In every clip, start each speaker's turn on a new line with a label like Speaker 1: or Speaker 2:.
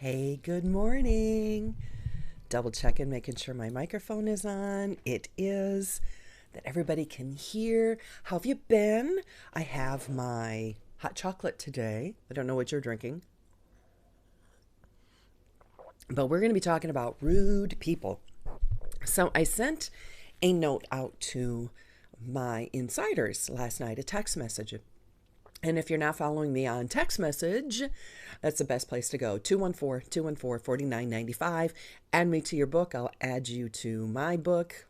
Speaker 1: Hey, good morning. Double checking, making sure my microphone is on. It is, that everybody can hear. How have you been? I have my hot chocolate today. I don't know what you're drinking, but we're going to be talking about rude people. So I sent a note out to my insiders last night, a text message. And if you're not following me on text message, that's the best place to go. 214-214-4995. Add me to your book. I'll add you to my book.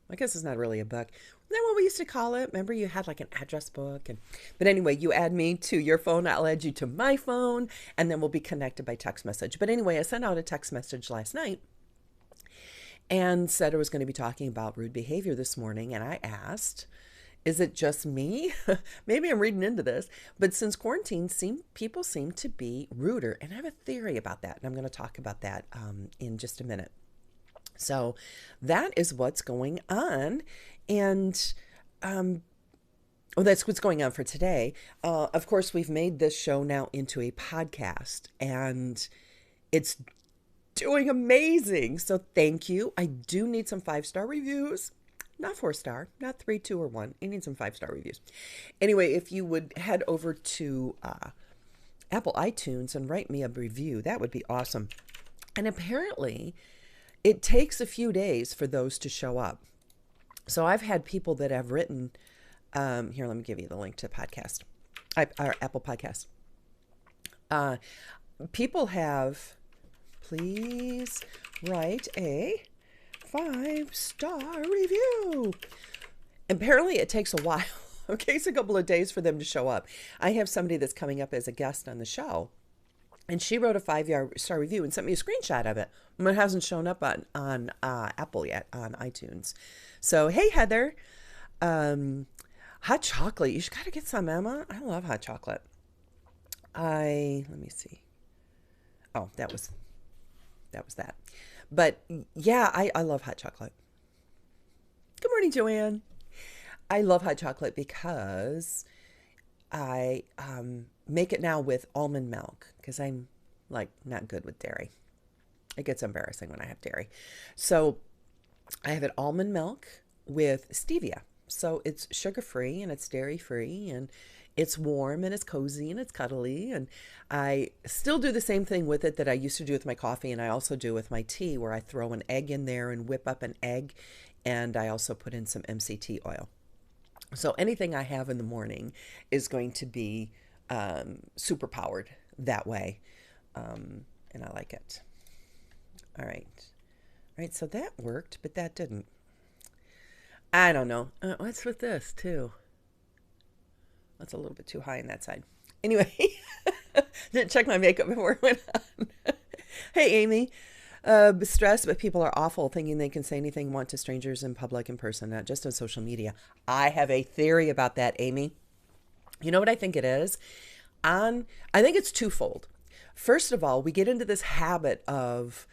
Speaker 1: I guess it's not really a book. Isn't that what we used to call it? Remember you had like an address book? But anyway, you add me to your phone. I'll add you to my phone. And then we'll be connected by text message. But anyway, I sent out a text message last night and said I was going to be talking about rude behavior this morning. And I asked, is it just me? Maybe I'm reading into this, but since quarantine, people seem to be ruder, and I have a theory about that, and I'm going to talk about that in just a minute. So that is what's going on, and that's what's going on for today. Of course, we've made this show now into a podcast, and it's doing amazing. So thank you. I do need some 5-star reviews. Not 4-star, not 3, 2, or 1. You need some 5-star reviews. Anyway, if you would head over to Apple iTunes and write me a review, that would be awesome. And apparently, it takes a few days for those to show up. So I've had people that have written, here, let me give you the link to the podcast, our Apple podcast. People have, please write a 5-star review. Apparently it takes a while. It takes a couple of days for them to show up. I have somebody that's coming up as a guest on the show, and she wrote a 5-star review and sent me a screenshot of it. But it hasn't shown up on Apple yet, on iTunes. So, hey, Heather. Hot chocolate. You got to get some, Emma. I love hot chocolate. Let me see. Oh, that was that. But yeah, I love hot chocolate. Good morning, Joanne. I love hot chocolate because I make it now with almond milk because I'm like not good with dairy. It gets embarrassing when I have dairy. So I have it almond milk with stevia. So it's sugar-free and it's dairy-free and it's warm and it's cozy and it's cuddly. And I still do the same thing with it that I used to do with my coffee, and I also do with my tea, where I throw an egg in there and whip up an egg, and I also put in some MCT oil. So anything I have in the morning is going to be super powered that way, and I like it. All right, so that worked, but that didn't. I don't know. What's with this too? That's a little bit too high on that side. Anyway, didn't check my makeup before it went on. Hey, Amy. Stressed, but people are awful, thinking they can say anything want to strangers in public, in person, not just on social media. I have a theory about that, Amy. You know what I think it is? I think it's twofold. First of all, we get into this habit of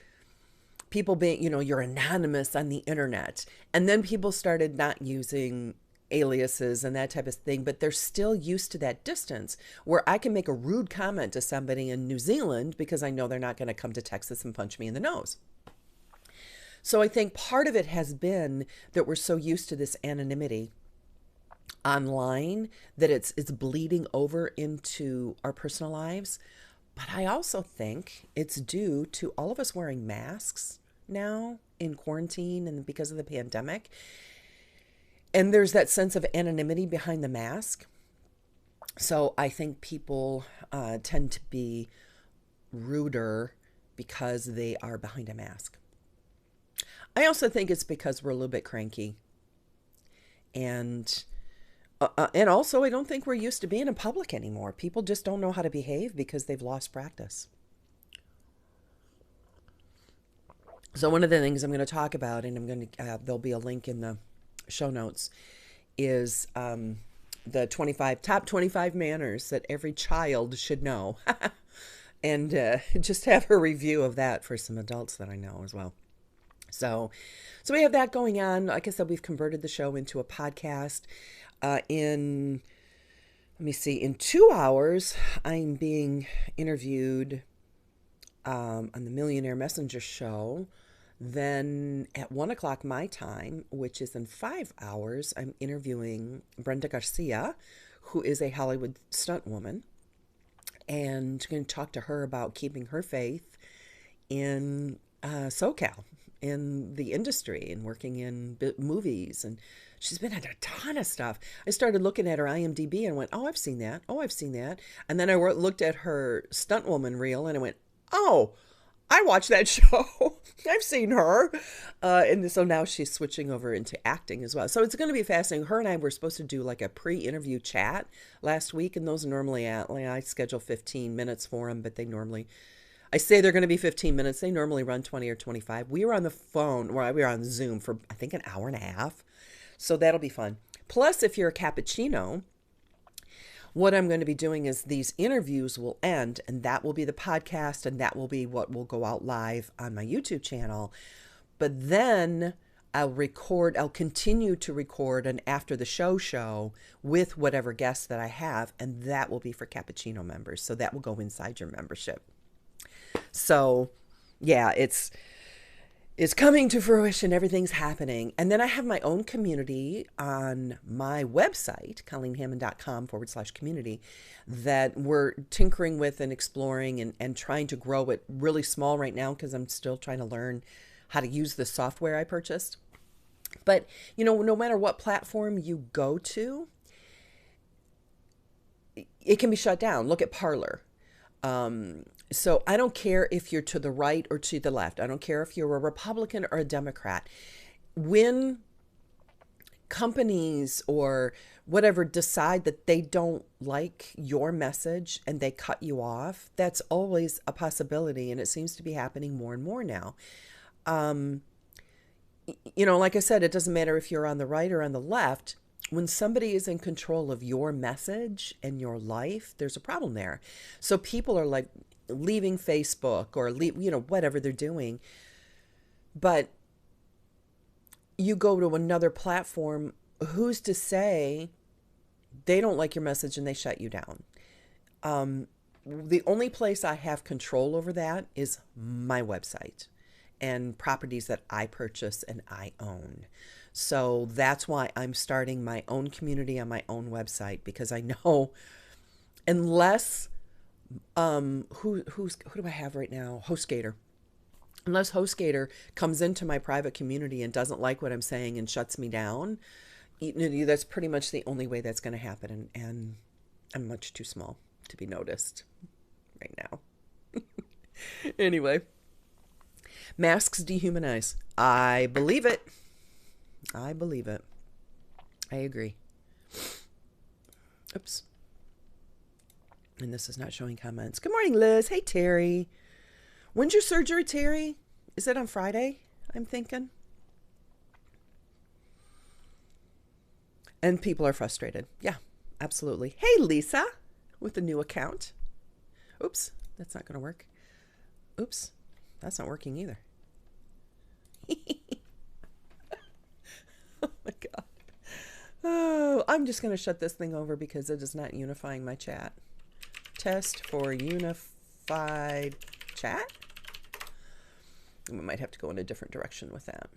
Speaker 1: people being, you're anonymous on the internet. And then people started not using aliases and that type of thing, but they're still used to that distance where I can make a rude comment to somebody in New Zealand because I know they're not going to come to Texas and punch me in the nose. So I think part of it has been that we're so used to this anonymity online that it's bleeding over into our personal lives. But I also think it's due to all of us wearing masks now in quarantine and because of the pandemic. And there's that sense of anonymity behind the mask. So I think people tend to be ruder because they are behind a mask. I also think it's because we're a little bit cranky. And also I don't think we're used to being in public anymore. People just don't know how to behave because they've lost practice. So one of the things I'm going to talk about, and there'll be a link in the show notes, is the top 25 manners that every child should know. And just have a review of that for some adults that I know as well. So we have that going on. Like I said, we've converted the show into a podcast. In 2 hours, I'm being interviewed on the Millionaire Messenger show. Then at 1 o'clock my time, which is in 5 hours, I'm interviewing Brenda Garcia, who is a Hollywood stunt woman, and going to talk to her about keeping her faith in SoCal, in the industry, and working in movies. And she's been at a ton of stuff. I started looking at her IMDb and went, oh, I've seen that. Oh, I've seen that. And then I looked at her stunt woman reel and I went, oh, I watched that show. I've seen her. And so now she's switching over into acting as well. So it's going to be fascinating. Her and I were supposed to do like a pre-interview chat last week. And those are normally I schedule 15 minutes for them, but I say they're going to be 15 minutes. They normally run 20 or 25. We were on the phone, or we were on Zoom for, I think, an hour and a half. So that'll be fun. Plus, if you're a cappuccino, what I'm going to be doing is these interviews will end, and that will be the podcast, and that will be what will go out live on my YouTube channel. But then I'll continue to record an after the show with whatever guests that I have, and that will be for cappuccino members. So that will go inside your membership. So yeah, it's coming to fruition. Everything's happening. And then I have my own community on my website, ColleenHammond.com/community, that we're tinkering with and exploring and trying to grow it really small right now because I'm still trying to learn how to use the software I purchased. But, no matter what platform you go to, it can be shut down. Look at Parler. So I don't care if you're to the right or to the left. I don't care if you're a Republican or a Democrat. When companies or whatever decide that they don't like your message and they cut you off, that's always a possibility. And it seems to be happening more and more now. Like I said, it doesn't matter if you're on the right or on the left. When somebody is in control of your message and your life, there's a problem there. So people are like leaving Facebook or whatever they're doing. But you go to another platform, who's to say they don't like your message and they shut you down? The only place I have control over that is my website and properties that I purchase and I own. So that's why I'm starting my own community on my own website, because I know unless who do I have right now? HostGator. Unless HostGator comes into my private community and doesn't like what I'm saying and shuts me down, that's pretty much the only way that's going to happen. And I'm much too small to be noticed right now. Anyway, masks dehumanize. I believe it. I believe it. I agree. Oops. And this is not showing comments. Good morning, Liz. Hey, Terry. When's your surgery, Terry? Is it on Friday? I'm thinking. And people are frustrated. Yeah, absolutely. Hey, Lisa, with a new account. Oops, that's not going to work. Oops, that's not working either. Oh my God. Oh, I'm just going to shut this thing over because it is not unifying my chat. Test for unified chat. We might have to go in a different direction with that.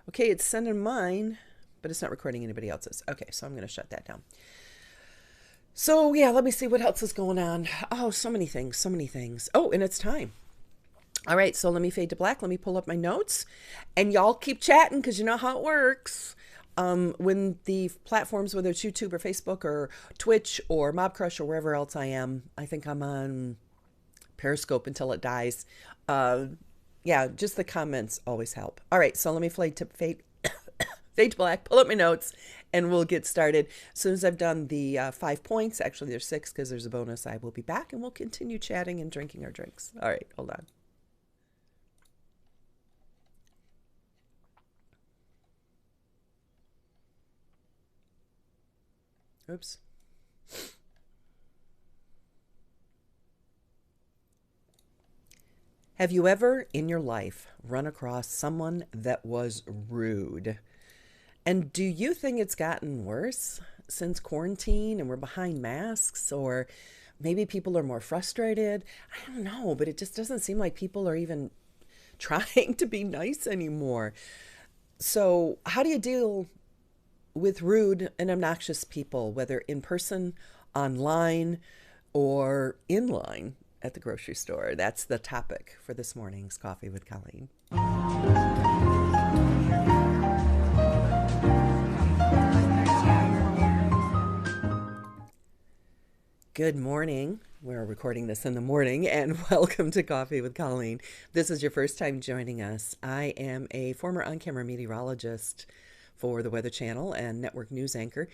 Speaker 1: Okay, it's sending mine, but it's not recording anybody else's. Okay, so I'm going to shut that down. So yeah, let me see what else is going on. Oh, so many things, so many things. Oh, and it's time. All right, so let me fade to black. Let me pull up my notes, and y'all keep chatting because you know how it works. When the platforms, whether it's YouTube or Facebook or Twitch or Mob Crush or wherever else I am, I think I'm on Periscope until it dies. Yeah, just the comments always help. All right, so let me fade to black, pull up my notes, and we'll get started. As soon as I've done the 5 points, actually there's 6 because there's a bonus, I will be back and we'll continue chatting and drinking our drinks. All right, hold on. Oops. Have you ever in your life run across someone that was rude? And do you think it's gotten worse since quarantine and we're behind masks? Or maybe people are more frustrated. I don't know, but it just doesn't seem like people are even trying to be nice anymore. So, how do you deal with rude and obnoxious people, whether in person, online, or in line at the grocery store? That's the topic for this morning's Coffee with Colleen. Good morning. We're recording this in the morning, and welcome to Coffee with Colleen. This is your first time joining us. I am a former on-camera meteorologist for the Weather Channel and network news anchor.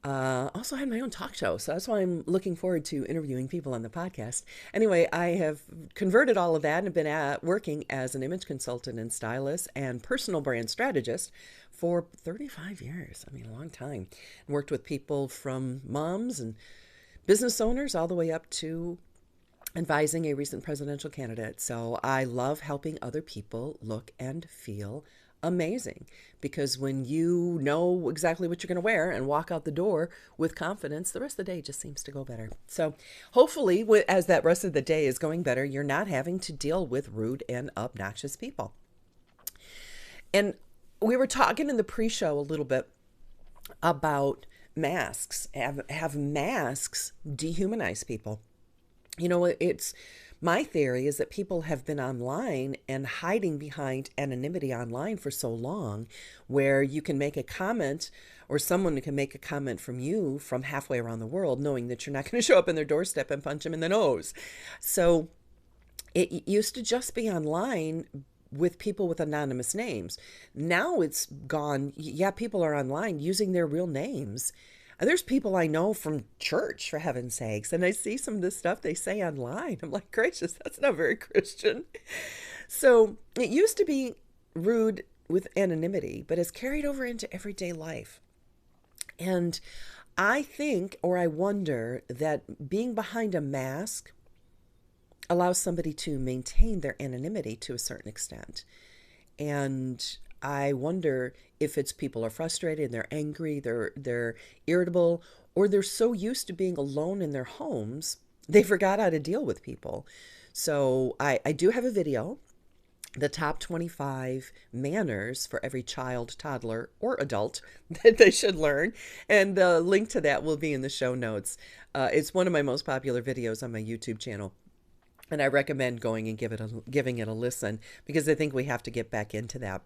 Speaker 1: Also had my own talk show, so that's why I'm looking forward to interviewing people on the podcast. Anyway, I have converted all of that and have been working as an image consultant and stylist and personal brand strategist for 35 years. I mean, a long time. And worked with people from moms and business owners all the way up to advising a recent presidential candidate. So I love helping other people look and feel amazing, because when you know exactly what you're going to wear and walk out the door with confidence, the rest of the day just seems to go better. So hopefully, as that rest of the day is going better, you're not having to deal with rude and obnoxious people. And we were talking in the pre-show a little bit about masks. Have masks dehumanize people? You know, it's my theory is that people have been online and hiding behind anonymity online for so long, where you can make a comment, or someone can make a comment from you from halfway around the world, knowing that you're not going to show up in their doorstep and punch them in the nose. So it used to just be online with people with anonymous names. Now it's gone. Yeah, people are online using their real names. And there's people I know from church, for heaven's sakes, and I see some of this stuff they say online. I'm like, gracious, that's not very Christian. So it used to be rude with anonymity, but it's carried over into everyday life. And I think, or I wonder, that being behind a mask allows somebody to maintain their anonymity to a certain extent. And I wonder if it's people are frustrated, they're angry, they're irritable, or they're so used to being alone in their homes, they forgot how to deal with people. So I do have a video, the top 25 manners for every child, toddler, or adult that they should learn. And the link to that will be in the show notes. It's one of my most popular videos on my YouTube channel. And I recommend going and giving it a listen, because I think we have to get back into that.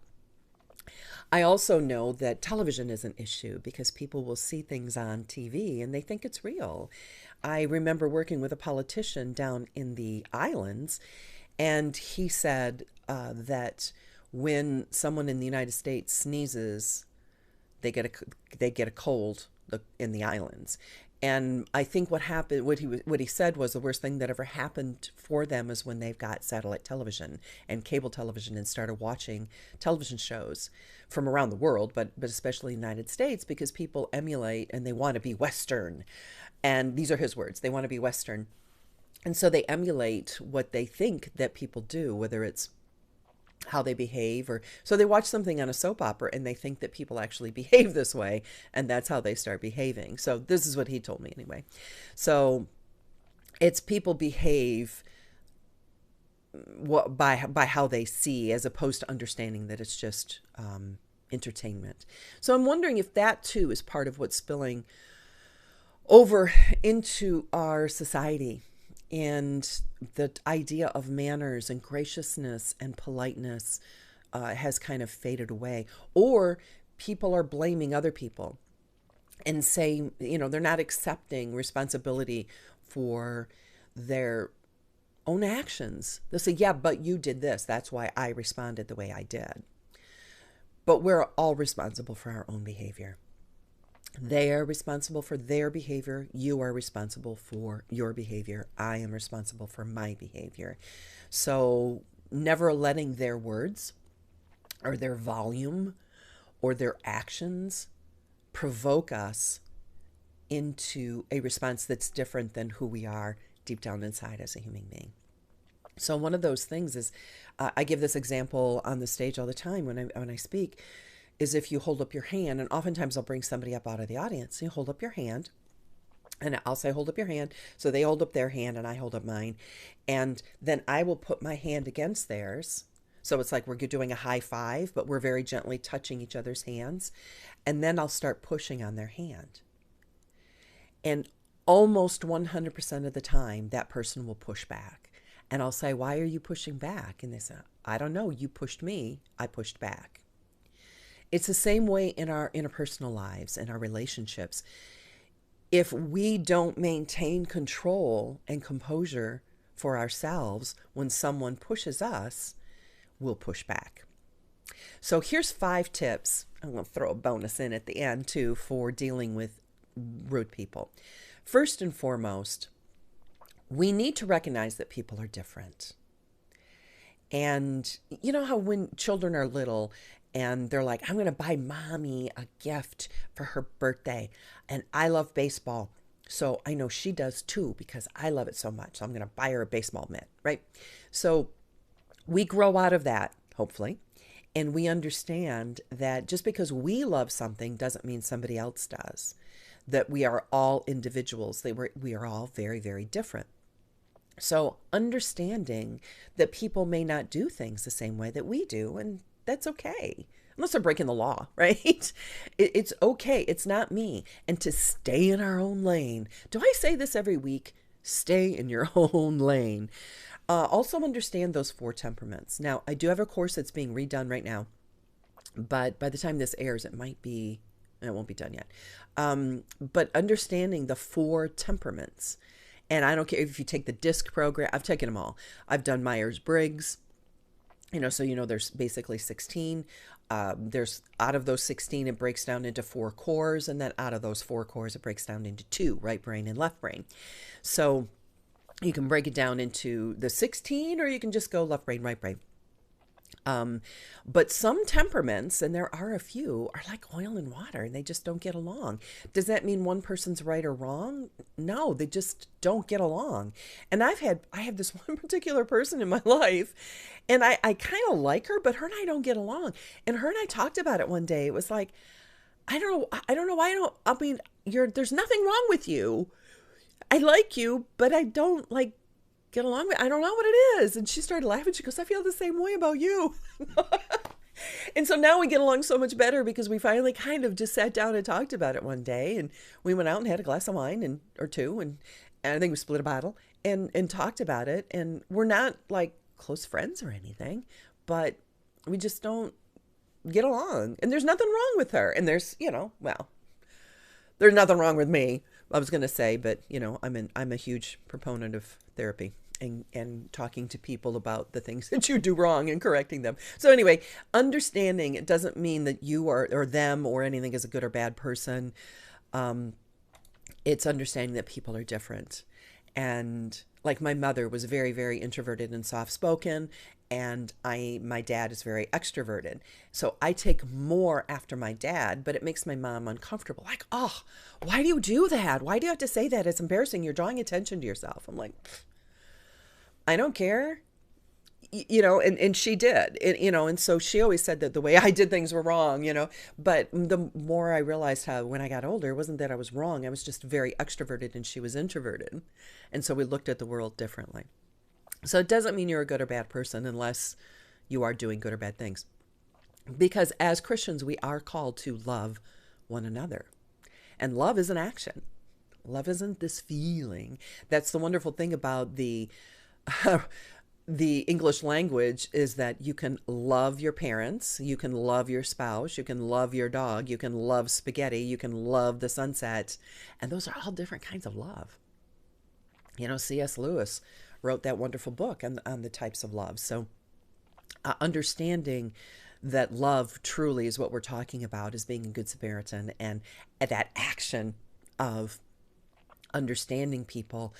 Speaker 1: I also know that television is an issue because people will see things on TV and they think it's real. I remember working with a politician down in the islands, and he said that when someone in the United States sneezes, they get a cold in the islands. And I think what he said was the worst thing that ever happened for them is when they've got satellite television and cable television and started watching television shows from around the world, but especially the United States, because people emulate and they want to be Western. And these are his words. They want to be Western. And so they emulate what they think that people do, whether it's how they behave, or so they watch something on a soap opera and they think that people actually behave this way, and that's how they start behaving. So this is what he told me anyway. So it's people behave by how they see, as opposed to understanding that it's just entertainment. So I'm wondering if that too is part of what's spilling over into our society. And the idea of manners and graciousness and politeness has kind of faded away. Or people are blaming other people and saying, they're not accepting responsibility for their own actions. They'll say, yeah, but you did this. That's why I responded the way I did. But we're all responsible for our own behavior. They are responsible for their behavior. You are responsible for your behavior. I am responsible for my behavior. So never letting their words or their volume or their actions provoke us into a response that's different than who we are deep down inside as a human being. So one of those things is, I give this example on the stage all the time when I speak, is if you hold up your hand, and oftentimes I'll bring somebody up out of the audience, you hold up your hand And I'll say, hold up your hand. So they hold up their hand and I hold up mine. And then I will put my hand against theirs. So it's like we're doing a high five, but we're very gently touching each other's hands. And then I'll start pushing on their hand. And almost 100% of the time, that person will push back. And I'll say, why are you pushing back? And they say, I don't know. You pushed me. I pushed back. It's the same way in our interpersonal lives, in our relationships. If we don't maintain control and composure for ourselves when someone pushes us, we'll push back. So here's 5 tips. I'm going to throw a bonus in at the end too for dealing with rude people. First and foremost, we need to recognize that people are different. And you know how when children are little and they're like, I'm going to buy mommy a gift for her birthday. And I love baseball. So I know she does too because I love it so much. So I'm going to buy her a baseball mitt, right? So we grow out of that, hopefully. And we understand that just because we love something doesn't mean somebody else does. That we are all individuals. We are all very, very different. So understanding that people may not do things the same way that we do, and that's okay. Unless they're breaking the law, right? It's okay. It's not me. And to stay in our own lane. Do I say this every week? Stay in your own lane. Also understand those 4 temperaments. Now, I do have a course that's being redone right now. But by the time this airs, it won't be done yet. But understanding the 4 temperaments. And I don't care if you take the DISC program. I've taken them all. I've done Myers-Briggs. So there's basically 16. There's out of those 16, it breaks down into 4 cores. And then out of those 4 cores, it breaks down into 2, right brain and left brain. So you can break it down into the 16, or you can just go left brain, right brain. But some temperaments, and there are a few, are like oil and water and they just don't get along. Does that mean one person's right or wrong? No, they just don't get along. And I have this one particular person in my life and I kind of like her, but her and I don't get along. And her and I talked about it one day. It was like, I don't know why there's nothing wrong with you. I like you, but I don't get along with. I don't know what it is. And she started laughing. She goes, I feel the same way about you. And so now we get along so much better because we finally kind of just sat down and talked about it one day. And we went out and had a glass of wine or two. And I think we split a bottle and talked about it. And we're not like close friends or anything, but we just don't get along. And there's nothing wrong with her. And there's nothing wrong with me. I was going to say, but I'm a huge proponent of therapy and talking to people about the things that you do wrong and correcting them. So anyway, understanding it doesn't mean that you or them or anything is a good or bad person. It's understanding that people are different. And like my mother was very, very introverted and soft-spoken, and my dad is very extroverted. So I take more after my dad, but it makes my mom uncomfortable. Like, oh, why do you do that? Why do you have to say that? It's embarrassing. You're drawing attention to yourself. I'm like, I don't care. And she did, and so she always said that the way I did things were wrong, but the more I realized how when I got older, it wasn't that I was wrong. I was just very extroverted and she was introverted. And so we looked at the world differently. So it doesn't mean you're a good or bad person unless you are doing good or bad things. Because as Christians, we are called to love one another. And love is an action. Love isn't this feeling. That's the wonderful thing about the English language is that you can love your parents, you can love your spouse, you can love your dog, you can love spaghetti, you can love the sunset. And those are all different kinds of love. C.S. Lewis wrote that wonderful book on the types of love. So understanding that love truly is what we're talking about is being a good Samaritan, and that action of understanding people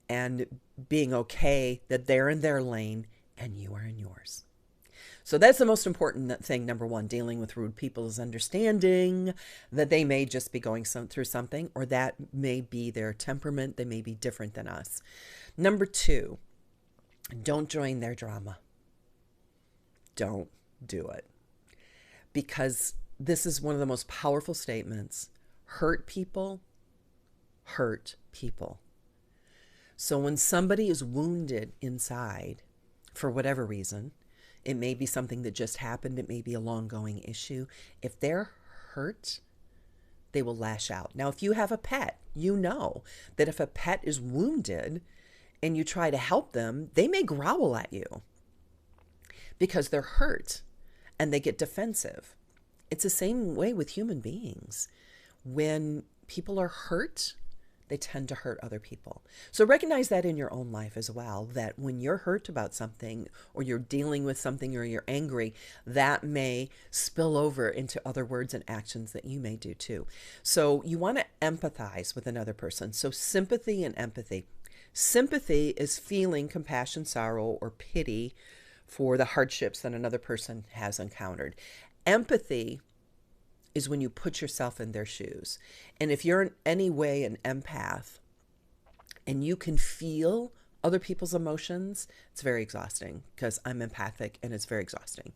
Speaker 1: and being okay that they're in their lane and you are in yours. So that's the most important thing. Number 1, dealing with rude people is understanding that they may just be going through something, or that may be their temperament. They may be different than us. Number 2, don't join their drama. Don't do it. Because this is one of the most powerful statements. Hurt people hurt people. So when somebody is wounded inside, for whatever reason, it may be something that just happened, it may be a long-going issue. If they're hurt, they will lash out. Now, if you have a pet, you know that if a pet is wounded and you try to help them, they may growl at you because they're hurt and they get defensive. It's the same way with human beings. When people are hurt, they tend to hurt other people. So recognize that in your own life as well, that when you're hurt about something or you're dealing with something or you're angry, that may spill over into other words and actions that you may do too. So you want to empathize with another person. So sympathy and empathy. Sympathy is feeling compassion, sorrow, or pity for the hardships that another person has encountered. Empathy is when you put yourself in their shoes. And if you're in any way an empath and you can feel other people's emotions, it's very exhausting, because I'm empathic and it's very exhausting.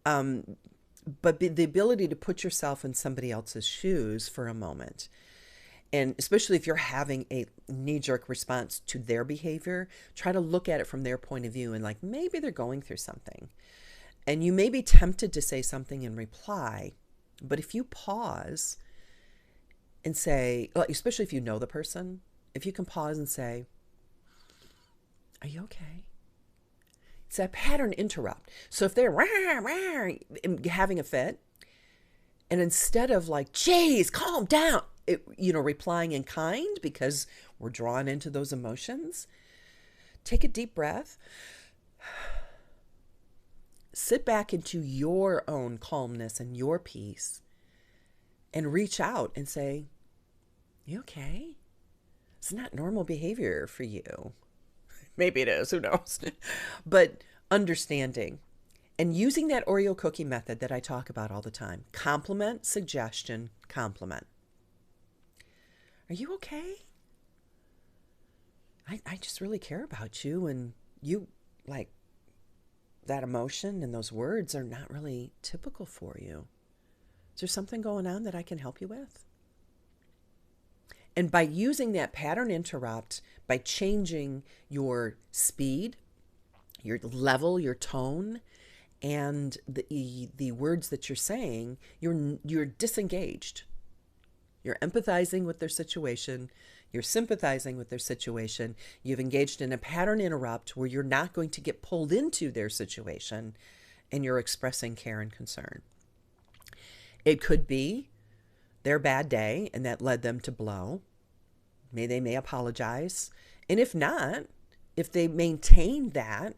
Speaker 1: But the ability to put yourself in somebody else's shoes for a moment, and especially if you're having a knee-jerk response to their behavior, try to look at it from their point of view and like, maybe they're going through something. And you may be tempted to say something in reply, but if you pause and say, especially if you know the person, if you can pause and say, are you okay? It's that pattern interrupt. So if they're rah, rah, having a fit, and instead of like, geez, calm down, replying in kind because we're drawn into those emotions, take a deep breath. Sit back into your own calmness and your peace and reach out and say, you okay? It's not normal behavior for you. Maybe it is, who knows? But understanding and using that Oreo cookie method that I talk about all the time. Compliment, suggestion, compliment. Are you okay? I just really care about you, and you like that emotion and those words are not really typical for you. Is there something going on that I can help you with? And by using that pattern interrupt, by changing your speed, your level, your tone, and the words that you're saying, you're disengaged. You're empathizing with their situation. You're sympathizing with their situation. You've engaged in a pattern interrupt where you're not going to get pulled into their situation, and you're expressing care and concern. It could be their bad day and that led them to blow. They may apologize. And if not, if they maintain that,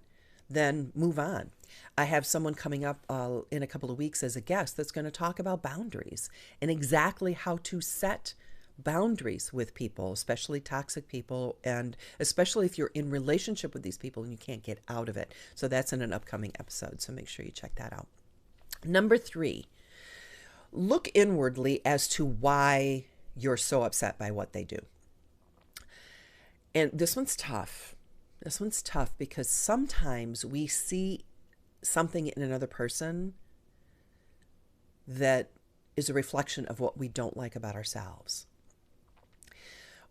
Speaker 1: then move on. I have someone coming up in a couple of weeks as a guest that's going to talk about boundaries and exactly how to set boundaries with people, especially toxic people, and especially if you're in relationship with these people and you can't get out of it. So that's in an upcoming episode, so make sure you check that out. Number 3, look inwardly as to why you're so upset by what they do. And this one's tough. This one's tough because sometimes we see something in another person that is a reflection of what we don't like about ourselves.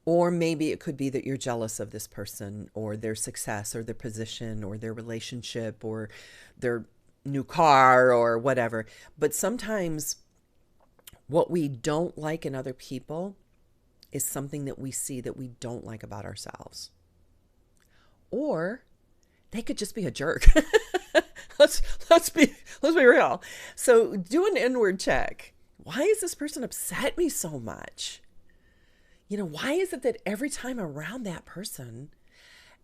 Speaker 1: Or maybe it could be that you're jealous of this person or their success or their position or their relationship or their new car or whatever. But sometimes what we don't like in other people is something that we see that we don't like about ourselves. Or they could just be a jerk. Let's be real. So do an inward check. Why is this person upset me so much? Why is it that every time around that person,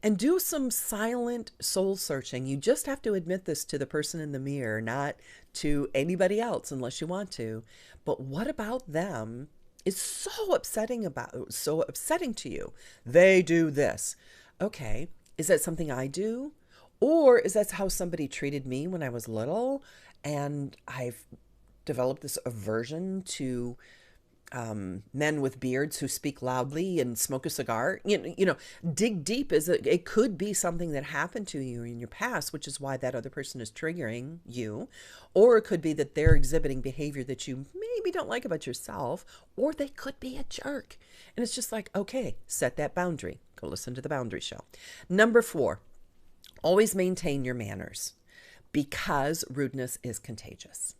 Speaker 1: and do some silent soul searching. You just have to admit this to the person in the mirror, not to anybody else unless you want to. But what about them is so upsetting to you? They do this. Okay, is that something I do? Or is that how somebody treated me when I was little? And I've developed this aversion to men with beards who speak loudly and smoke a cigar. Dig deep. It could be something that happened to you in your past, which is why that other person is triggering you. Or it could be that they're exhibiting behavior that you maybe don't like about yourself, or they could be a jerk. And it's just like, okay, set that boundary. Go listen to the boundary show. Number 4, always maintain your manners, because rudeness is contagious.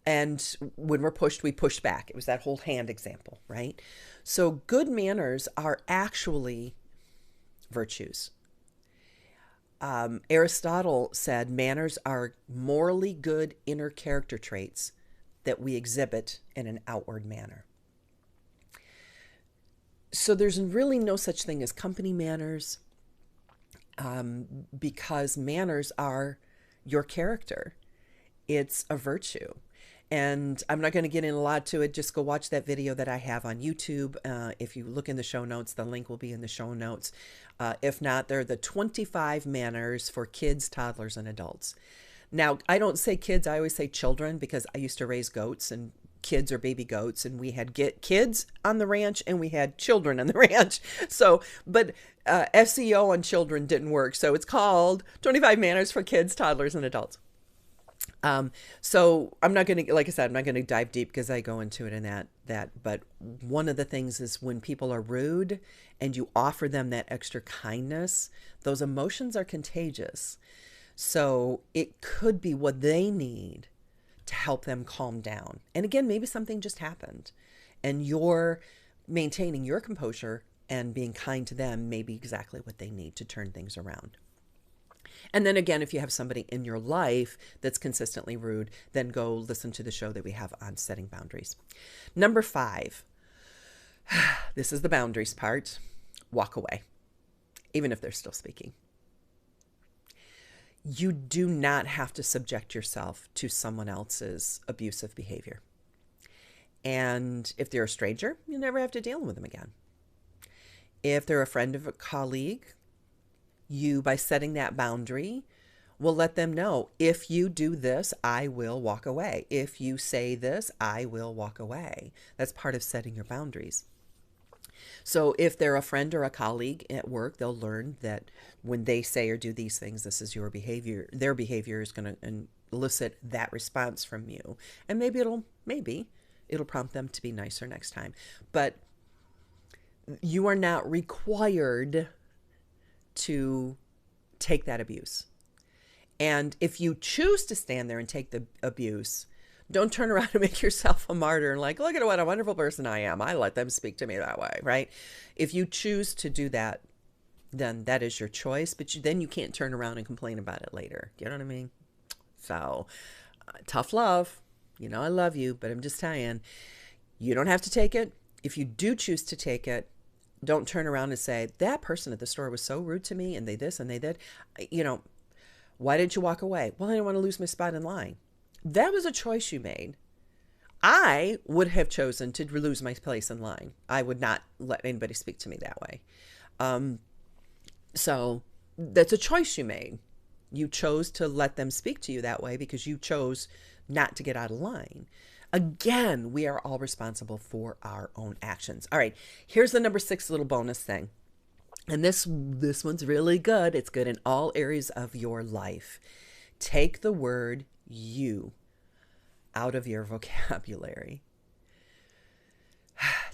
Speaker 1: And when we're pushed, we push back. It was that whole hand example, right? So good manners are actually virtues. Aristotle said manners are morally good inner character traits that we exhibit in an outward manner. So there's really no such thing as company manners, because manners are your character. It's a virtue. And I'm not going to get in a lot to it. Just go watch that video that I have on YouTube. If you look in the show notes, the link will be in the show notes. If not, they're the 25 manners for kids, toddlers, and adults. Now, I don't say kids. I always say children, because I used to raise goats, and kids are baby goats, and we had kids on the ranch and we had children on the ranch. So, but SEO on children didn't work. So it's called 25 manners for kids, toddlers, and adults. So I'm not going to, like I said, I'm not going to dive deep because I go into it in that, but one of the things is when people are rude and you offer them that extra kindness, those emotions are contagious. So it could be what they need to help them calm down. And again, maybe something just happened and you're maintaining your composure and being kind to them may be exactly what they need to turn things around. And then again, if you have somebody in your life that's consistently rude, then go listen to the show that we have on setting boundaries. Number 5, this is the boundaries part. Walk away, even if they're still speaking. You do not have to subject yourself to someone else's abusive behavior. And if they're a stranger, you never have to deal with them again. If they're a friend of a colleague, you, by setting that boundary, will let them know, if you do this, I will walk away. If you say this, I will walk away. That's part of setting your boundaries. So if they're a friend or a colleague at work, they'll learn that when they say or do these things, this is your behavior. Their behavior is going to elicit that response from you. And maybe it'll prompt them to be nicer next time. But you are not required to take that abuse. And if you choose to stand there and take the abuse, don't turn around and make yourself a martyr and like, look at what a wonderful person I am. I let them speak to me that way, right? If you choose to do that, then that is your choice. But then you can't turn around and complain about it later. You know what I mean? So tough love. You know I love you, but I'm just saying, you don't have to take it. If you do choose to take it, don't turn around and say, that person at the store was so rude to me and they this and they that. Why didn't you walk away? Well, I didn't want to lose my spot in line. That was a choice you made. I would have chosen to lose my place in line. I would not let anybody speak to me that way. So that's a choice you made. You chose to let them speak to you that way because you chose not to get out of line. Again, we are all responsible for our own actions. All right, here's the number 6 little bonus thing. And this one's really good. It's good in all areas of your life. Take the word you out of your vocabulary.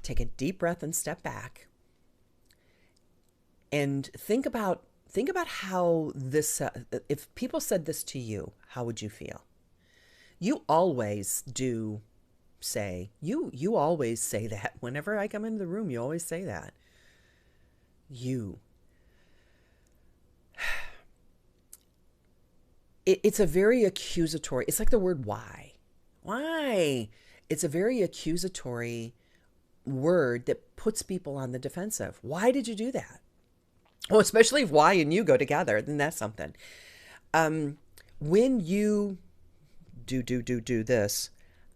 Speaker 1: Take a deep breath and step back. And think about how this, if people said this to you, how would you feel? You always do say, you always say that. Whenever I come into the room, you always say that. You. It's a very accusatory, it's like the word why. Why? It's a very accusatory word that puts people on the defensive. Why did you do that? Oh, especially if why and you go together, then that's something. When you do this,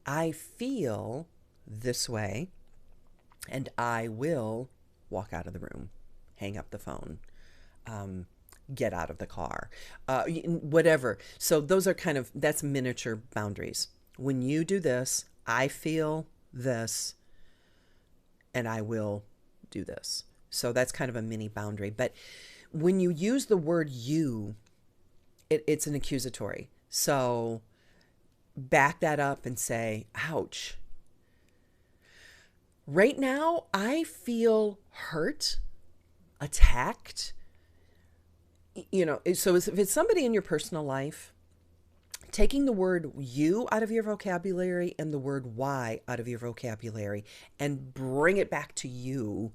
Speaker 1: I feel this way, and I will walk out of the room, hang up the phone, get out of the car, whatever. So those are that's miniature boundaries. When you do this, I feel this and I will do this. So that's kind of a mini boundary. But when you use the word you, it's an accusatory. So back that up and say, ouch. Right now, I feel hurt, attacked. You know, so if it's somebody in your personal life, taking the word you out of your vocabulary and the word why out of your vocabulary and bring it back to you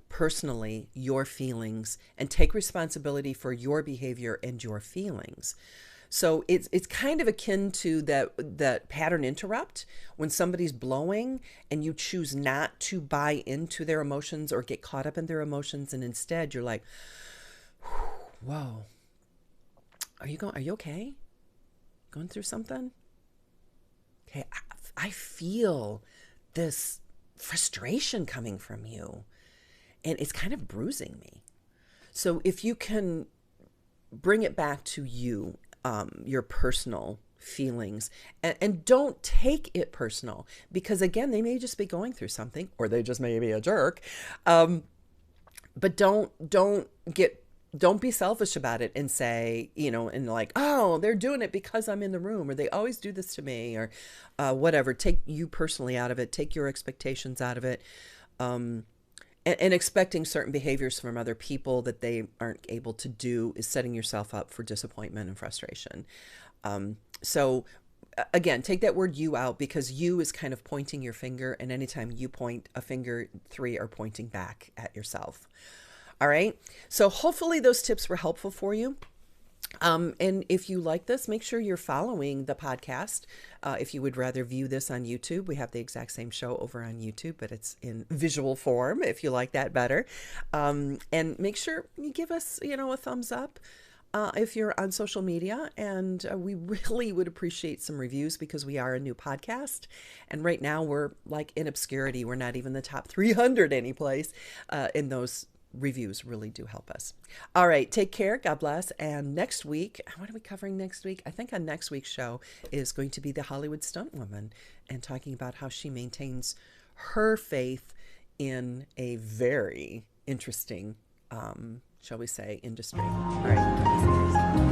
Speaker 1: personally, your feelings, and take responsibility for your behavior and your feelings. So it's kind of akin to that pattern interrupt when somebody's blowing and you choose not to buy into their emotions or get caught up in their emotions, and instead you're like, whoa, are you okay? Going through something? Okay, I feel this frustration coming from you, and it's kind of bruising me. So if you can bring it back to you, your personal feelings, and don't take it personal, because again, they may just be going through something, or they just may be a jerk. But don't be selfish about it and say, and like, oh, they're doing it because I'm in the room, or they always do this to me, or whatever. Take you personally out of it. Take your expectations out of it. And expecting certain behaviors from other people that they aren't able to do is setting yourself up for disappointment and frustration. So again, take that word you out, because you is kind of pointing your finger, and anytime you point a finger, 3 are pointing back at yourself. All right. So hopefully those tips were helpful for you. And if you like this, make sure you're following the podcast. If you would rather view this on YouTube, we have the exact same show over on YouTube, but it's in visual form if you like that better. And make sure you give us, a thumbs up if you're on social media. And we really would appreciate some reviews, because we are a new podcast. And right now we're like in obscurity. We're not even the top 300 anyplace in those. Reviews really do help us. All right. Take care. God bless. And next week, what are we covering next week? I think on next week's show is going to be the Hollywood stunt woman, and talking about how she maintains her faith in a very interesting, shall we say, industry. All right.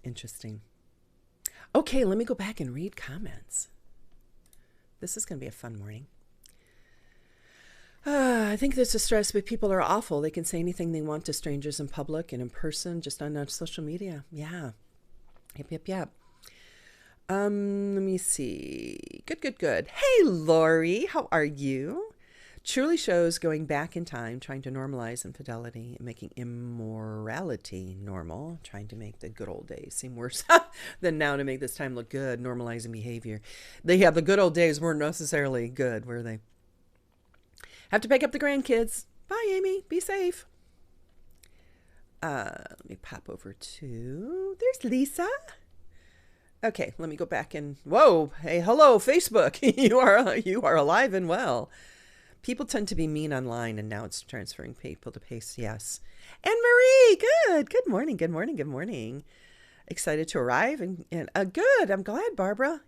Speaker 1: Interesting. Okay, let me go back and read comments. This is going to be a fun morning. I think there's a stress, but people are awful. They can say anything they want to strangers in public and in person, just on social media. Yeah. Yep. Let me see. Good. Hey, Lori, how are you? Truly shows going back in time, trying to normalize infidelity and making immorality normal, trying to make the good old days seem worse than now to make this time look good, normalizing behavior. The good old days weren't necessarily good, were they? Have to pick up the grandkids. Bye, Amy. Be safe. Let me pop over to, there's Lisa. Okay, let me go back and, whoa, hey, hello, Facebook. You are alive and well. People tend to be mean online, and now it's transferring people to pace. Yes. And Marie, good. Good morning. Excited to arrive and good. I'm glad, Barbara.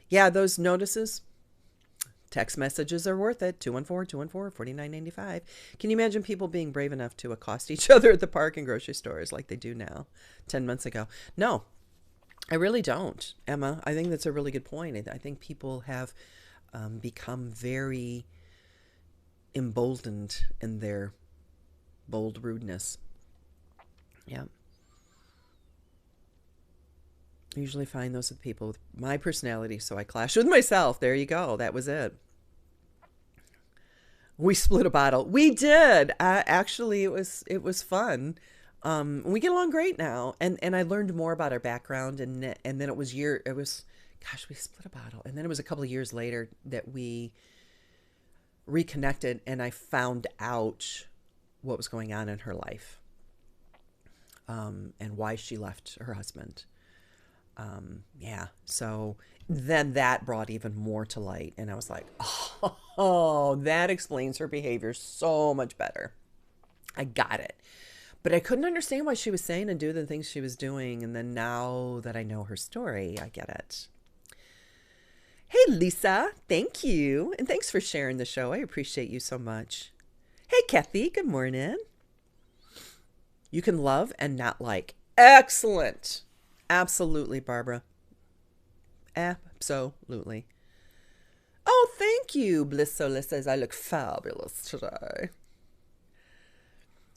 Speaker 1: Yeah, those notices, text messages are worth it. 214-214-4995. Can you imagine people being brave enough to accost each other at the park and grocery stores like they do now 10 months ago? No, I really don't, Emma. I think that's a really good point. I think people have become very emboldened in their bold rudeness. Yeah. I usually find those with people with my personality, so I clash with myself. There you go. That was it. We split a bottle. We did. Actually, it was fun. We get along great now, and I learned more about our background, and then we split a bottle, and then it was a couple of years later that we reconnected, and I found out what was going on in her life, and why she left her husband. So then that brought even more to light, and I was like, oh, Oh, that explains her behavior so much better. I got it. But I couldn't understand why she was saying and doing the things she was doing. And then now that I know her story, I get it. Hey, Lisa, thank you. And thanks for sharing the show. I appreciate you so much. Hey, Kathy, good morning. You can love and not like. Excellent. Absolutely, Barbara. Absolutely. Oh, thank you. Blissola says I look fabulous today.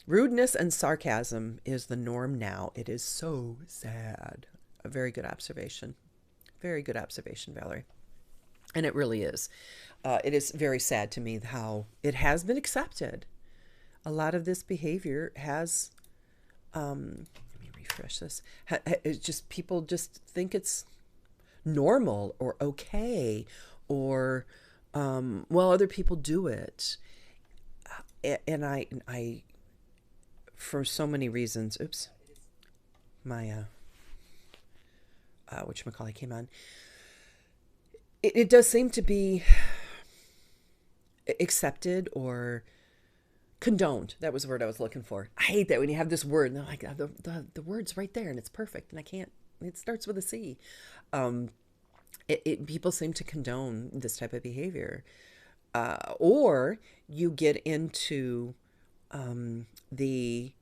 Speaker 1: Rudeness and sarcasm is the norm now. It is so sad. A very good observation. Very good observation, Valerie. And it really is. It is very sad to me how it has been accepted. A lot of this behavior has, let me refresh this. It's just people just think it's normal or okay, or well, other people do it, and I for so many reasons. Oops, my whatchamacallit came on. It does seem to be accepted or condoned. That was the word I was looking for. I hate that when you have this word and they're like, the word's right there and it's perfect and I can't. It starts with a C. People seem to condone this type of behavior, or you get into the,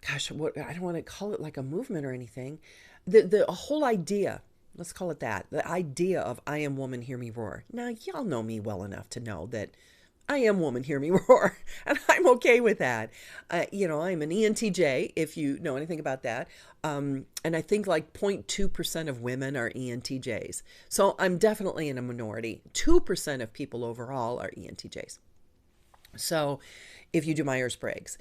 Speaker 1: gosh, what, I don't want to call it like a movement or anything. The whole idea, let's call it that, the idea of I am woman, hear me roar. Now, y'all know me well enough to know that I am woman, hear me roar, and I'm okay with that. I'm an ENTJ, if you know anything about that. And I think like 0.2% of women are ENTJs. So I'm definitely in a minority. 2% of people overall are ENTJs. So if you do Myers-Briggs,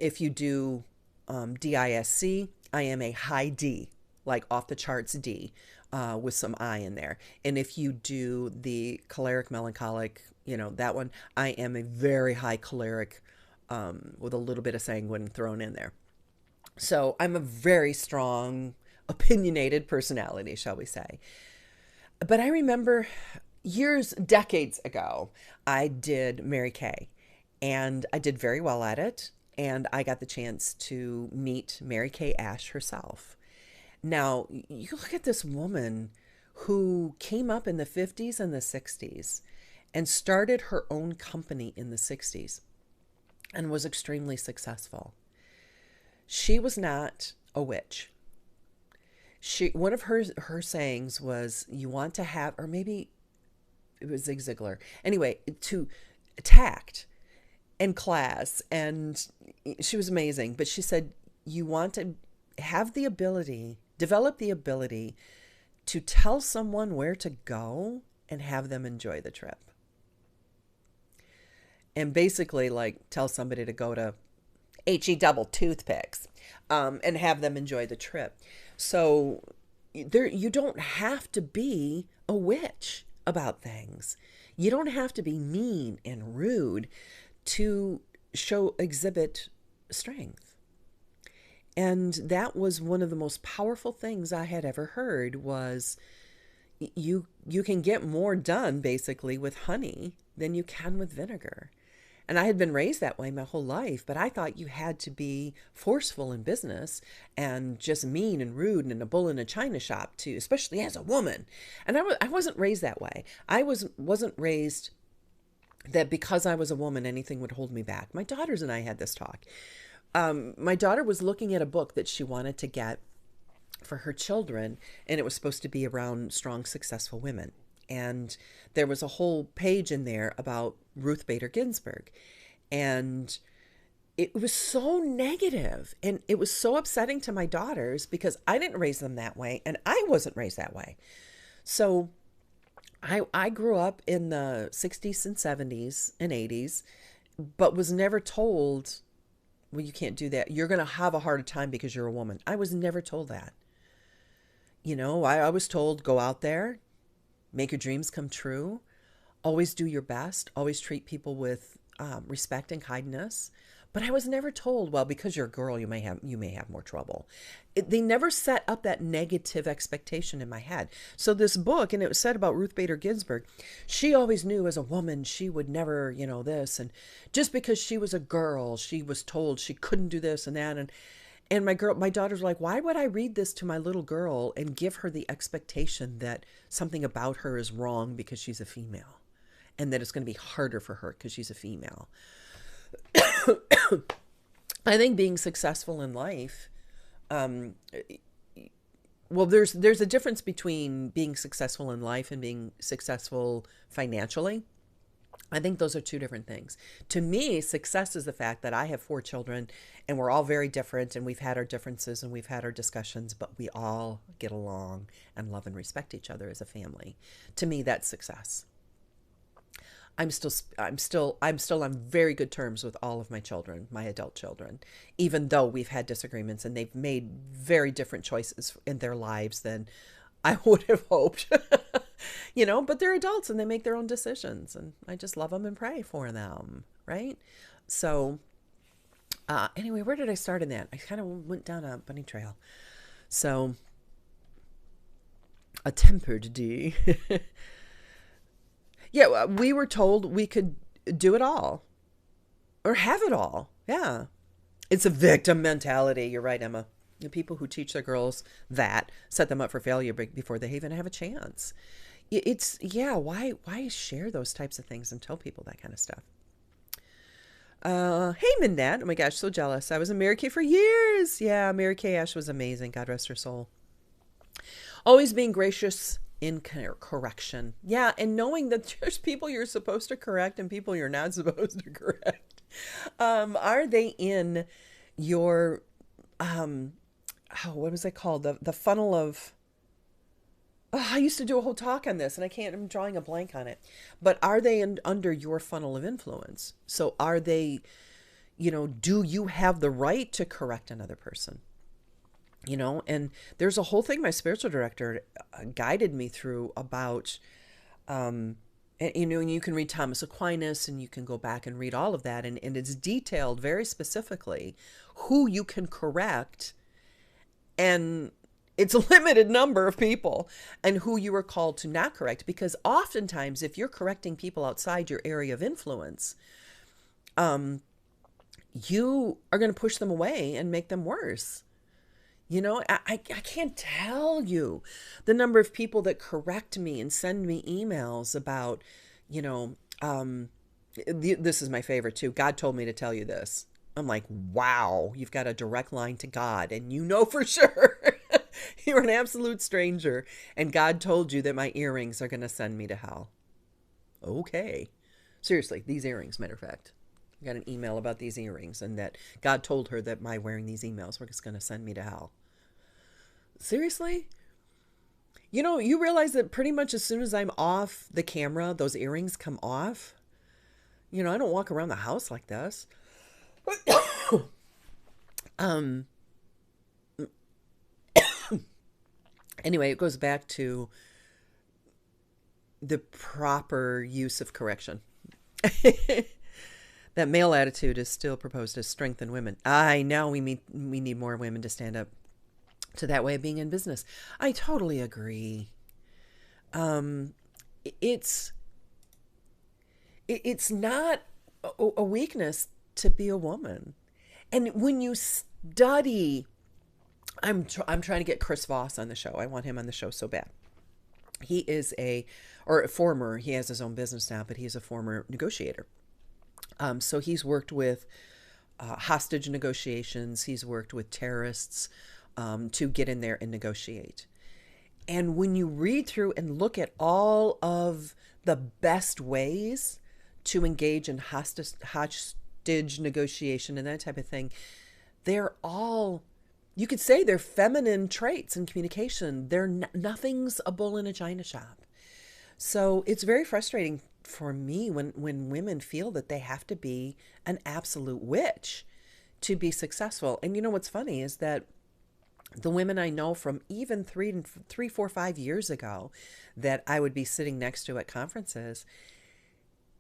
Speaker 1: if you do DISC, I am a high D, like off the charts D, with some I in there. And if you do the choleric melancholic, that one, I am a very high choleric, with a little bit of sanguine thrown in there. So I'm a very strong, opinionated personality, shall we say. But I remember decades ago, I did Mary Kay, and I did very well at it. And I got the chance to meet Mary Kay Ash herself. Now, you look at this woman who came up in the 50s and the 60s and started her own company in the 60s and was extremely successful. She was not a witch. One of her sayings was, you want to have, or maybe it was Zig Ziglar. Anyway, to tact and class, and she was amazing. But she said, you want to have the ability, develop the ability to tell someone where to go and have them enjoy the trip. And basically, like, tell somebody to go to HE double toothpicks, and have them enjoy the trip. So you don't have to be a witch about things. You don't have to be mean and rude to exhibit strength. And that was one of the most powerful things I had ever heard was you can get more done basically with honey than you can with vinegar. And I had been raised that way my whole life, but I thought you had to be forceful in business and just mean and rude and a bull in a china shop too, especially as a woman. And I wasn't raised that way. I wasn't raised that because I was a woman, anything would hold me back. My daughters and I had this talk. My daughter was looking at a book that she wanted to get for her children, and it was supposed to be around strong, successful women. And there was a whole page in there about Ruth Bader Ginsburg. And it was so negative, and it was so upsetting to my daughters because I didn't raise them that way, and I wasn't raised that way. So I grew up in the 60s and 70s and 80s, but was never told, well, you can't do that. You're going to have a harder time because you're a woman. I was never told that. I was told, go out there, make your dreams come true, always do your best, always treat people with respect and kindness, But I was never told, well, because you're a girl, you may have more trouble. They never set up that negative expectation in my head. So this book, and it was said about Ruth Bader Ginsburg, she always knew as a woman she would never, this, and just because she was a girl, she was told she couldn't do this and that, and my daughters were like, why would I read this to my little girl and give her the expectation that something about her is wrong because she's a female, and that it's going to be harder for her because she's a female? I think being successful in life, well, there's a difference between being successful in life and being successful financially. I think those are two different things. To me, success is the fact that I have 4 children and we're all very different and we've had our differences and we've had our discussions, but we all get along and love and respect each other as a family. To me, that's success. I'm still on very good terms with all of my children, my adult children, even though we've had disagreements and they've made very different choices in their lives than I would have hoped. But they're adults and they make their own decisions, and I just love them and pray for them, right? So anyway, where did I start in that? I kind of went down a bunny trail. So a tempered D. Yeah, we were told we could do it all or have it all. Yeah. It's a victim mentality. You're right, Emma. The people who teach their girls that set them up for failure before they even have a chance. Why share those types of things and tell people that kind of stuff? Hey, Minette. Oh my gosh, so jealous. I was a Mary Kay for years. Yeah, Mary Kay Ash was amazing. God rest her soul. Always being gracious in correction. Yeah, and knowing that there's people you're supposed to correct and people you're not supposed to correct. Are they in your, what was it called? The funnel of, I used to do a whole talk on this and I'm drawing a blank on it. But are they under your funnel of influence? So are they, do you have the right to correct another person? And there's a whole thing my spiritual director guided me through about, and you can read Thomas Aquinas and you can go back and read all of that. And it's detailed very specifically who you can correct. And it's a limited number of people, and who you are called to not correct. Because oftentimes if you're correcting people outside your area of influence, you are going to push them away and make them worse. I can't tell you the number of people that correct me and send me emails about, this is my favorite too. God told me to tell you this. I'm like, wow, you've got a direct line to God and for sure you're an absolute stranger. And God told you that my earrings are going to send me to hell. Okay. Seriously, these earrings, matter of fact. I got an email about these earrings and that God told her that my wearing these emails were just going to send me to hell. Seriously? You realize that pretty much as soon as I'm off the camera, those earrings come off. I don't walk around the house like this. Anyway, it goes back to the proper use of correction. That male attitude is still proposed as strength in women. I know we need more women to stand up to that way of being in business. I totally agree. It's not a weakness to be a woman. And when you study, I'm trying to get Chris Voss on the show. I want him on the show so bad. He is he has his own business now, but he's a former negotiator. So he's worked with hostage negotiations. He's worked with terrorists to get in there and negotiate. And when you read through and look at all of the best ways to engage in hostage negotiation and that type of thing, they're all, you could say they're feminine traits in communication. Nothing's a bull in a china shop. So it's very frustrating for me when women feel that they have to be an absolute witch to be successful. And what's funny is that the women I know from even 3, 4, 5 years ago that I would be sitting next to at conferences,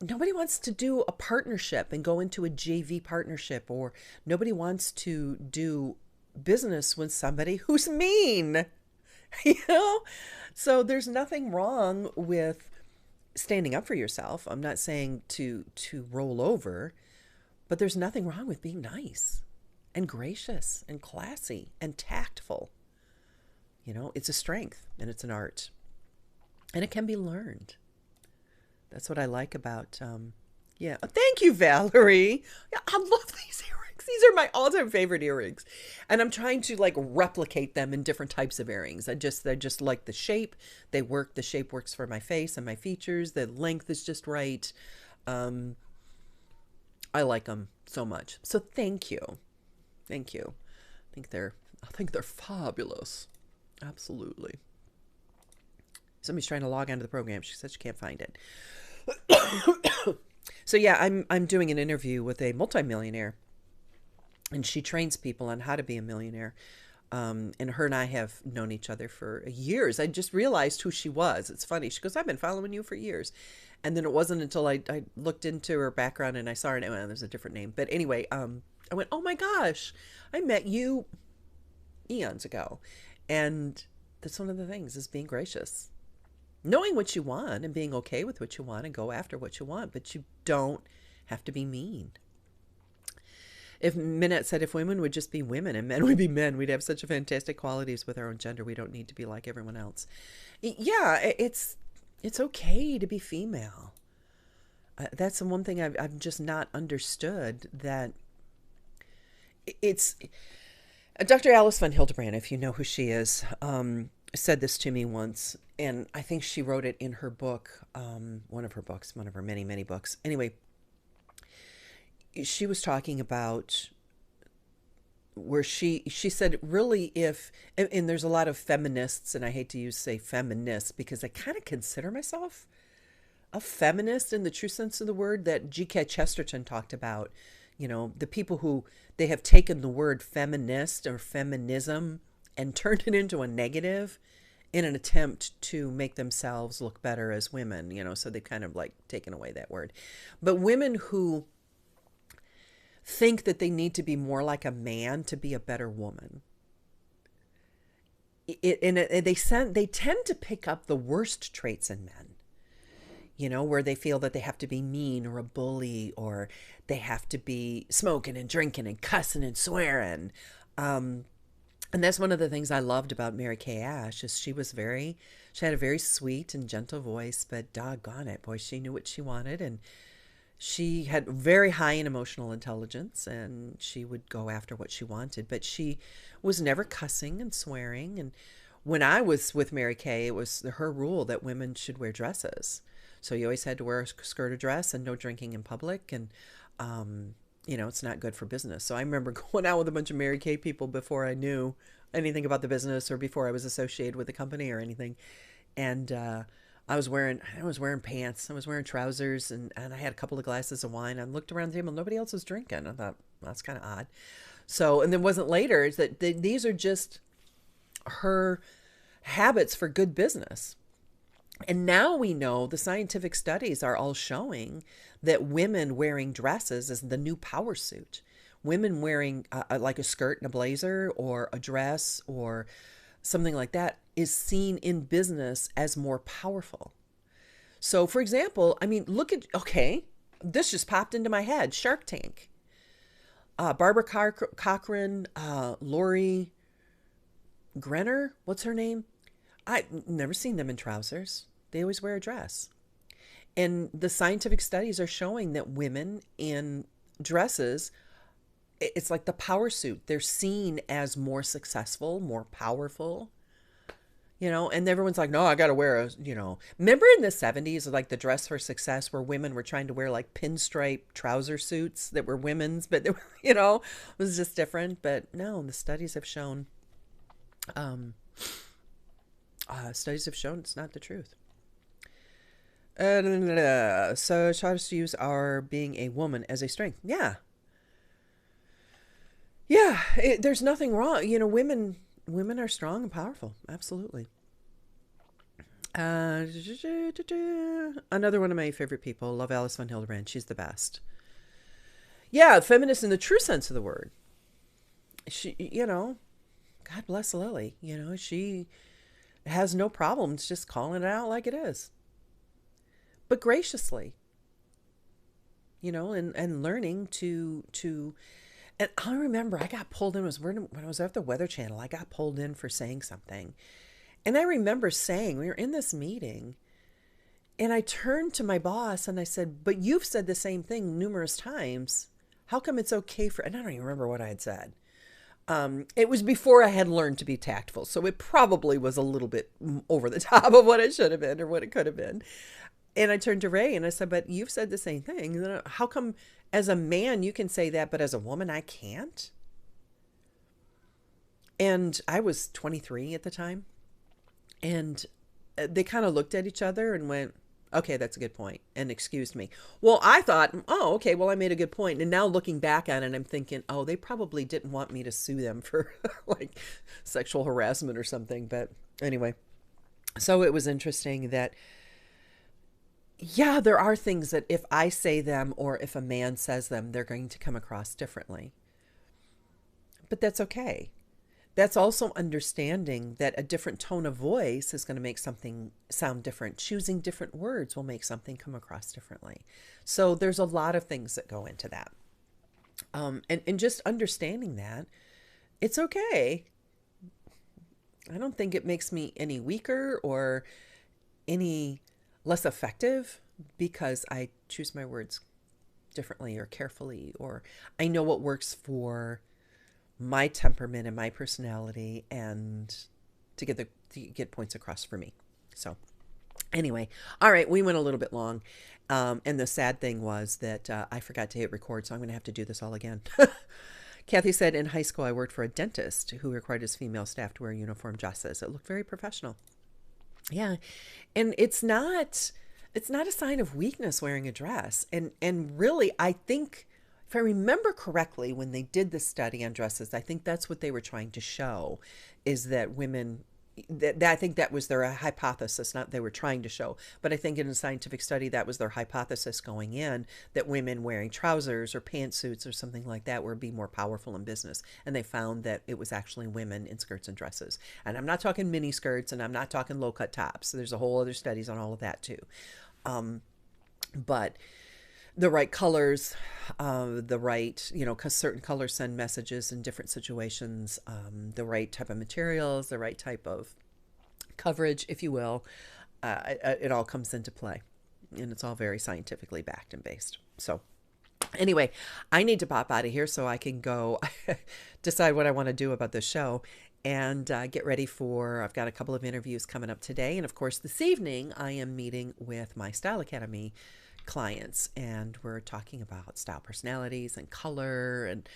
Speaker 1: nobody wants to do a partnership and go into a JV partnership, or nobody wants to do business with somebody who's mean. you know? So there's nothing wrong with standing up for yourself. I'm not saying to roll over, but there's nothing wrong with being nice and gracious and classy and tactful. It's a strength and it's an art. And it can be learned. That's what I like about, yeah. Thank you, Valerie. Yeah, I love these earrings. These are my all-time favorite earrings. And I'm trying to like replicate them in different types of earrings. I just like the shape. They work. The shape works for my face and my features. The length is just right. I like them so much. So thank you. Thank you. I think they're fabulous. Absolutely. Somebody's trying to log onto the program. She said she can't find it. So yeah, I'm doing an interview with a multimillionaire, and she trains people on how to be a millionaire. And her and I have known each other for years. I just realized who she was. It's funny. She goes, I've been following you for years. And then it wasn't until I looked into her background and I saw her name. Well, there's a different name. But anyway, I went, oh my gosh, I met you eons ago. And that's one of the things, is being gracious. Knowing what you want and being okay with what you want and go after what you want. But you don't have to be mean. If Minette said, if women would just be women and men would be men, we'd have such fantastic qualities with our own gender. We don't need to be like everyone else. Yeah, it's okay to be female. That's the one thing I've just not understood, that it's... Dr. Alice von Hildebrand, if you know who she is, said this to me once, and I think she wrote it in her book, one of her many, many books. Anyway, she was talking about where she said, really, and there's a lot of feminists, and I hate to say feminist because I kind of consider myself a feminist in the true sense of the word, that G.K. Chesterton talked about. The people who, they have taken the word feminist or feminism and turned it into a negative in an attempt to make themselves look better as women, so they've kind of like taken away that word. But women who think that they need to be more like a man to be a better woman, they tend to pick up the worst traits in men, where they feel that they have to be mean or a bully, or they have to be smoking and drinking and cussing and swearing. And that's one of the things I loved about Mary Kay Ash, is she had a very sweet and gentle voice, but doggone it, boy, she knew what she wanted, and she had very high in emotional intelligence, and she would go after what she wanted, but she was never cussing and swearing. And when I was with Mary Kay, it was her rule that women should wear dresses. So you always had to wear a skirt or dress, and no drinking in public. And, it's not good for business. So I remember going out with a bunch of Mary Kay people before I knew anything about the business, or before I was associated with the company or anything. And I was wearing pants, I was wearing trousers, and I had a couple of glasses of wine. I looked around the table, nobody else was drinking. I thought, well, that's kind of odd. So, and then wasn't later, is that these are just her habits for good business. And now we know, the scientific studies are all showing that women wearing dresses is the new power suit. Women wearing like a skirt and a blazer, or a dress, or something like that, is seen in business as more powerful. So, for example, this just popped into my head. Shark Tank. Barbara Cochran, Lori Grenner, what's her name? I've never seen them in trousers. They always wear a dress. And the scientific studies are showing that women in dresses, it's like the power suit. They're seen as more successful, more powerful, and everyone's like, no, I got to wear remember in the 70s, like the dress for success, where women were trying to wear like pinstripe trouser suits that were women's, but they were, it was just different. But no, the studies have shown, it's not the truth. So try to use our being a woman as a strength. Yeah. Yeah, there's nothing wrong. Women are strong and powerful. Absolutely. Uh, Another one of my favorite people. Love Alice von Hildebrand. She's the best. Yeah, feminist in the true sense of the word. She, God bless Lily. She has no problems just calling it out like it is, but graciously, and learning to. And I remember I got pulled in, when I was at the Weather Channel, I got pulled in for saying something. And I remember saying, we were in this meeting, and I turned to my boss and I said, but you've said the same thing numerous times. How come it's okay for, and I don't even remember what I had said. It was before I had learned to be tactful. So it probably was a little bit over the top of what it should have been or what it could have been. And I turned to Ray and I said, but you've said the same thing. How come as a man you can say that, but as a woman I can't? And I was 23 at the time. And they kind of looked at each other and went, okay, that's a good point, and excused me. Well, I thought, oh, okay, well, I made a good point. And now looking back on it, I'm thinking, oh, they probably didn't want me to sue them for like sexual harassment or something. But anyway, so it was interesting that, yeah, there are things that if I say them or if a man says them, they're going to come across differently. But that's okay. That's also understanding that a different tone of voice is going to make something sound different. Choosing different words will make something come across differently. So there's a lot of things that go into that. And just understanding that it's okay. I don't think it makes me any weaker or any less effective because I choose my words differently or carefully, or I know what works for my temperament and my personality and to get points across for me. So anyway, all right, we went a little bit long. And the sad thing was that I forgot to hit record, so I'm going to have to do this all again. Kathy said, in high school, I worked for a dentist who required his female staff to wear uniform dresses. It looked very professional. Yeah. And it's not a sign of weakness wearing a dress. And really, I think, if I remember correctly, when they did the study on dresses, I think that's what they were trying to show, is that women, I think that was their hypothesis, not they were trying to show, but I think in a scientific study, that was their hypothesis going in, that women wearing trousers or pantsuits or something like that would be more powerful in business. And they found that it was actually women in skirts and dresses. And I'm not talking mini skirts and I'm not talking low cut tops. There's a whole other studies on all of that too. But the right colors, the right, because certain colors send messages in different situations, the right type of materials, the right type of coverage, if you will, it all comes into play. And it's all very scientifically backed and based. So anyway, I need to pop out of here so I can go decide what I want to do about this show and get ready I've got a couple of interviews coming up today. And of course, this evening, I am meeting with my Style Academy clients, and we're talking about style personalities and color and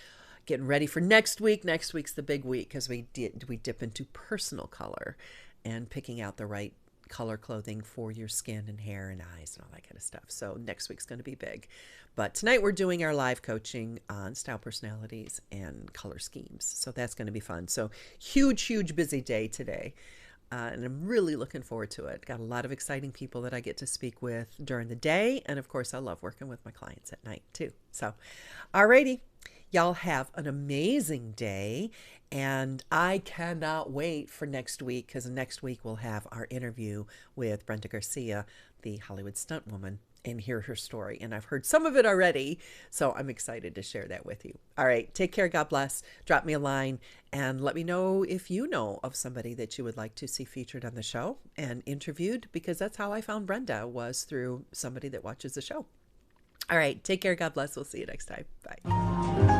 Speaker 1: getting ready for next week. Next week's the big week because we dip into personal color and picking out the right color clothing for your skin and hair and eyes and all that kind of stuff. So next week's going to be big. But tonight we're doing our live coaching on style personalities and color schemes. So that's going to be fun. So huge busy day today. And I'm really looking forward to it. Got a lot of exciting people that I get to speak with during the day. And of course, I love working with my clients at night too. So, alrighty, y'all have an amazing day. And I cannot wait for next week, because next week we'll have our interview with Brenda Garcia, the Hollywood stunt woman, and hear her story. And I've heard some of it already, so I'm excited to share that with you. All right, take care. God bless. Drop me a line and let me know if you know of somebody that you would like to see featured on the show and interviewed, because that's how I found Brenda, was through somebody that watches the show. All right, take care. God bless. We'll see you next time. Bye.